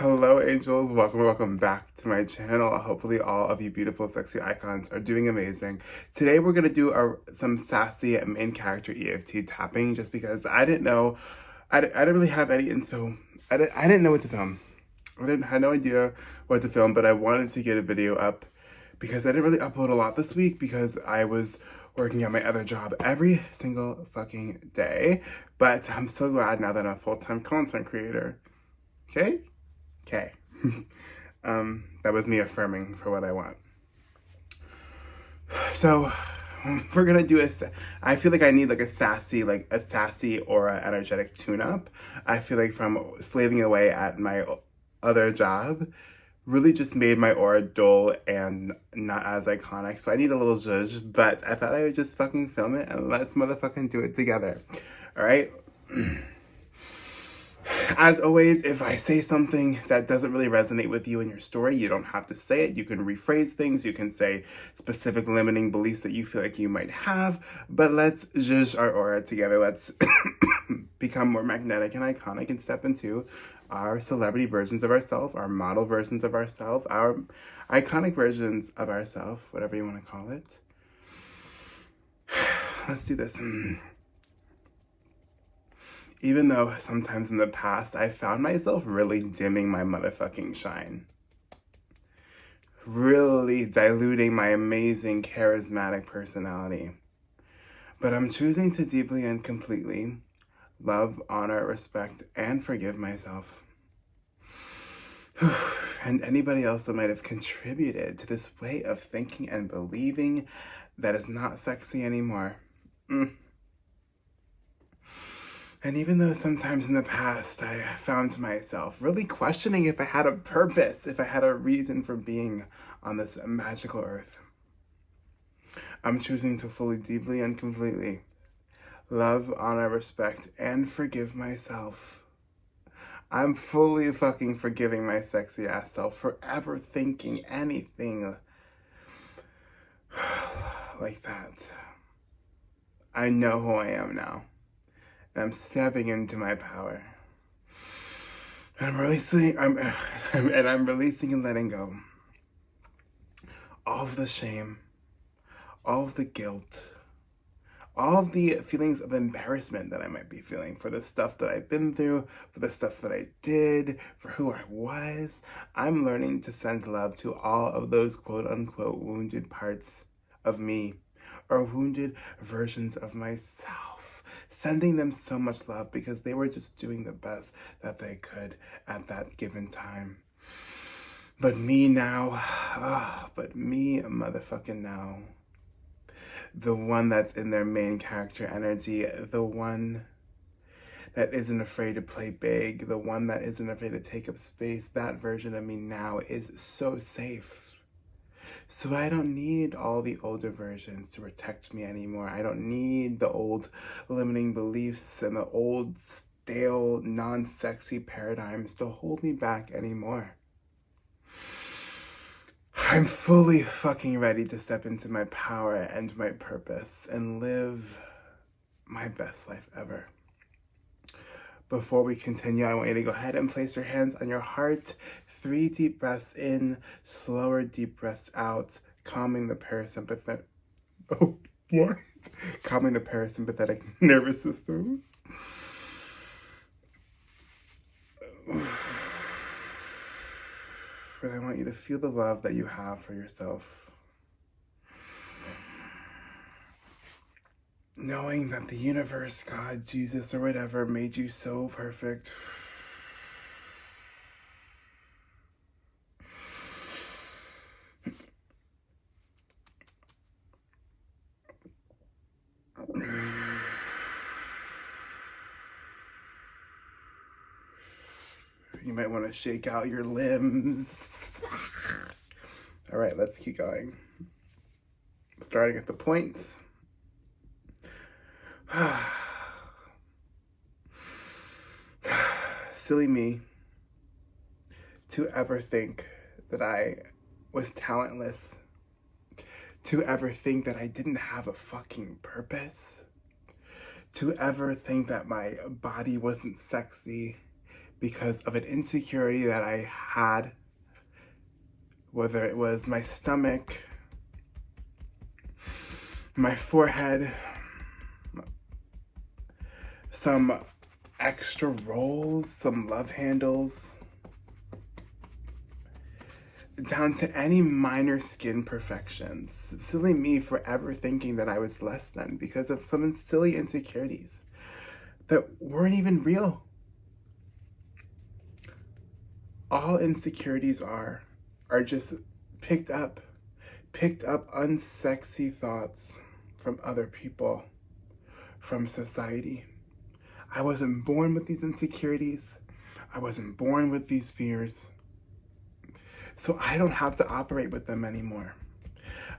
Hello angels, welcome back to my channel. Hopefully all of you beautiful sexy icons are doing amazing. Today we're going to do some sassy main character EFT tapping just because I didn't know, I didn't really have any info. I didn't know what to film. Had no idea what to film, but I wanted to get a video up because I didn't really upload a lot this week because I was working at my other job every single fucking day. But I'm so glad now that I'm a full-time content creator. Okay? Okay. That was me affirming for what I want. So we're gonna do I feel like I need like a sassy aura energetic tune-up. I feel like from slaving away at my other job really just made my aura dull and not as iconic. So I need a little zhuzh, but I thought I would just fucking film it and let's motherfucking do it together. All right. As always, if I say something that doesn't really resonate with you in your story, you don't have to say it. You can rephrase things. You can say specific limiting beliefs that you feel like you might have. But let's zhuzh our aura together. Let's become more magnetic and iconic and step into our celebrity versions of ourselves, our model versions of ourselves, our iconic versions of ourselves, whatever you want to call it. Let's do this. Even though sometimes in the past I found myself really dimming my motherfucking shine. Really diluting my amazing charismatic personality. But I'm choosing to deeply and completely love, honor, respect, and forgive myself. And anybody else that might have contributed to this way of thinking and believing that is not sexy anymore. And even though sometimes in the past I found myself really questioning if I had a purpose, if I had a reason for being on this magical earth, I'm choosing to fully, deeply, and completely love, honor, respect, and forgive myself. I'm fully fucking forgiving my sexy ass self for ever thinking anything like that. I know who I am now. And I'm stepping into my power. And I'm releasing and letting go all of the shame, all of the guilt, all of the feelings of embarrassment that I might be feeling for the stuff that I've been through, for the stuff that I did, for who I was. I'm learning to send love to all of those quote unquote wounded parts of me, or wounded versions of myself. Sending them so much love because they were just doing the best that they could at that given time. But me now, motherfucking now, the one that's in their main character energy, the one that isn't afraid to play big, the one that isn't afraid to take up space, that version of me now is so safe. So I don't need all the older versions to protect me anymore. I don't need the old limiting beliefs and the old stale, non-sexy paradigms to hold me back anymore. I'm fully fucking ready to step into my power and my purpose and live my best life ever. Before we continue, I want you to go ahead and place your hands on your heart. 3 deep breaths in, slower deep breaths out, calming the parasympathetic, calming the parasympathetic nervous system. But I want you to feel the love that you have for yourself. Knowing that the universe, God, Jesus, or whatever made you so perfect. You might want to shake out your limbs. All right, let's keep going. Starting at the points. Silly me to ever think that I was talentless, to ever think that I didn't have a fucking purpose, to ever think that my body wasn't sexy, because of an insecurity that I had, whether it was my stomach, my forehead, some extra rolls, some love handles, down to any minor skin imperfections. Silly me for ever thinking that I was less than because of some silly insecurities that weren't even real. All insecurities are just picked up unsexy thoughts from other people, from society. I wasn't born with these insecurities. I wasn't born with these fears. So I don't have to operate with them anymore.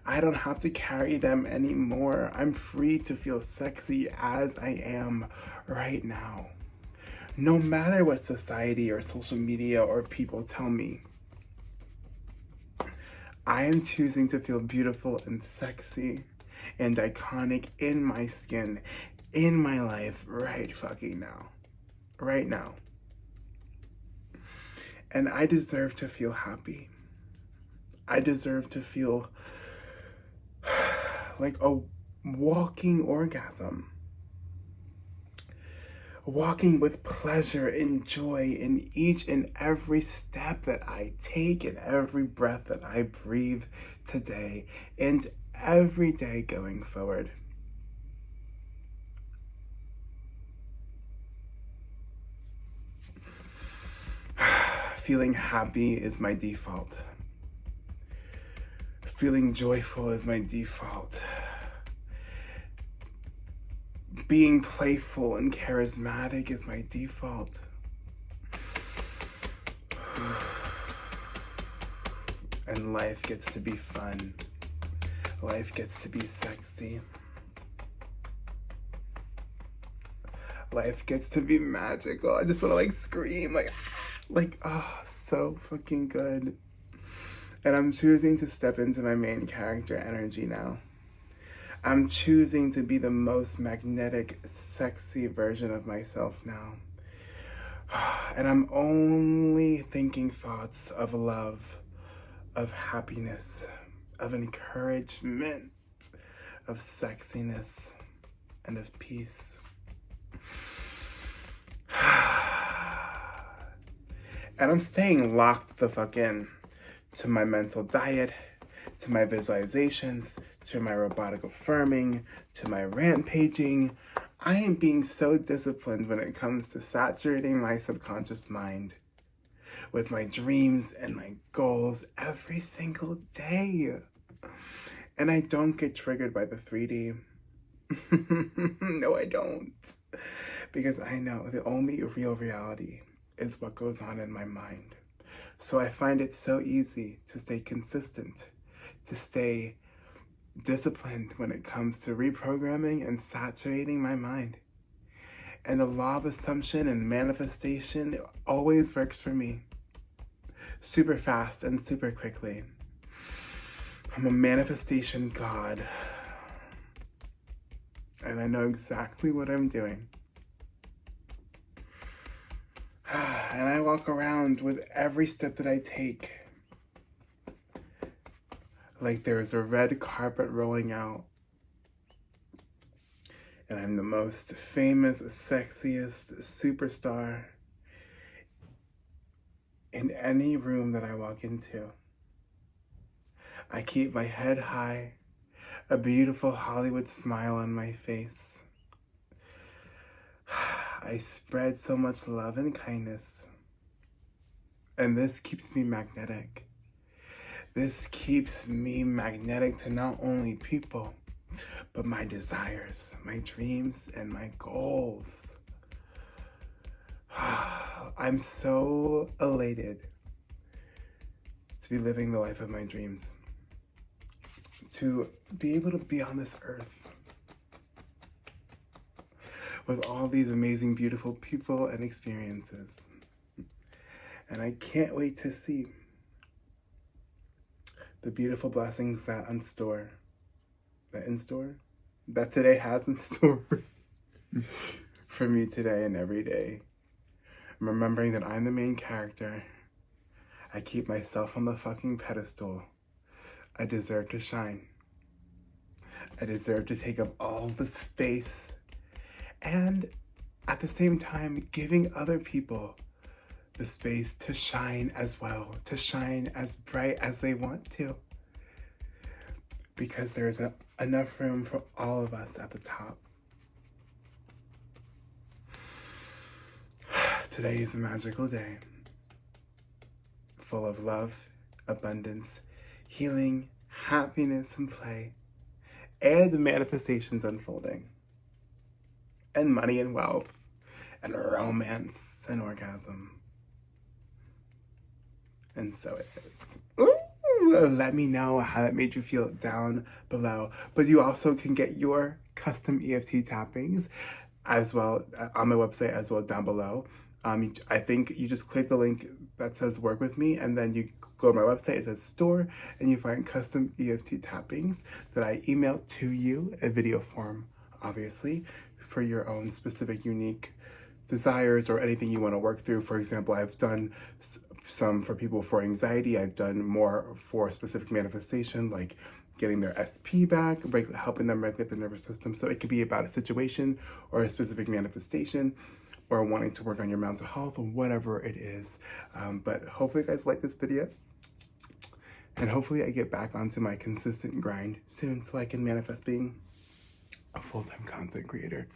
I don't have to carry them anymore. I'm free to feel sexy as I am right now. No matter what society or social media or people tell me, I am choosing to feel beautiful and sexy and iconic in my skin, in my life, right fucking now. Right now. And I deserve to feel happy. I deserve to feel like a walking orgasm. Walking with pleasure and joy in each and every step that I take and every breath that I breathe today and every day going forward. Feeling happy is my default. Feeling joyful is my default. Being playful and charismatic is my default. And life gets to be fun. Life gets to be sexy. Life gets to be magical. I just want to like scream, oh, so fucking good. And I'm choosing to step into my main character energy now. I'm choosing to be the most magnetic, sexy version of myself now. And I'm only thinking thoughts of love, of happiness, of encouragement, of sexiness, and of peace. And I'm staying locked the fuck in to my mental diet, to my visualizations, to my robotic affirming, to my rampaging. I am being so disciplined when it comes to saturating my subconscious mind with my dreams and my goals every single day. And I don't get triggered by the 3D. No, I don't. Because I know the only real reality is what goes on in my mind. So I find it so easy to stay consistent, to stay disciplined when it comes to reprogramming and saturating my mind. And the law of assumption and manifestation always works for me. Super fast and super quickly. I'm a manifestation god. And I know exactly what I'm doing. And I walk around with every step that I take like there's a red carpet rolling out. And I'm the most famous, sexiest superstar in any room that I walk into. I keep my head high, a beautiful Hollywood smile on my face. I spread so much love and kindness. And this keeps me magnetic. This keeps me magnetic to not only people, but my desires, my dreams, and my goals. I'm so elated to be living the life of my dreams. To be able to be on this earth with all these amazing, beautiful people and experiences. And I can't wait to see the beautiful blessings that today has in store for me today and every day. remembering that I'm the main character. I keep myself on the fucking pedestal. I deserve to shine. I deserve to take up all the space. And at the same time, giving other people the space to shine as well, to shine as bright as they want to. Because there's enough room for all of us at the top. Today is a magical day, full of love, abundance, healing, happiness, and play, and manifestations unfolding, and money and wealth, and romance and orgasm. And so it is. Ooh, let me know how that made you feel down below. But you also can get your custom EFT tappings as well on my website as well down below. I think you just click the link that says work with me, and then you go to my website, it says store, and you find custom EFT tappings that I email to you, a video form, obviously, for your own specific unique desires or anything you want to work through. For example, I've done some for people for anxiety. I've done more for specific manifestation, like getting their SP back, helping them regulate the nervous system. So it could be about a situation or a specific manifestation, or wanting to work on your mental health, or whatever it is. But hopefully you guys like this video. And hopefully I get back onto my consistent grind soon so I can manifest being a full-time content creator.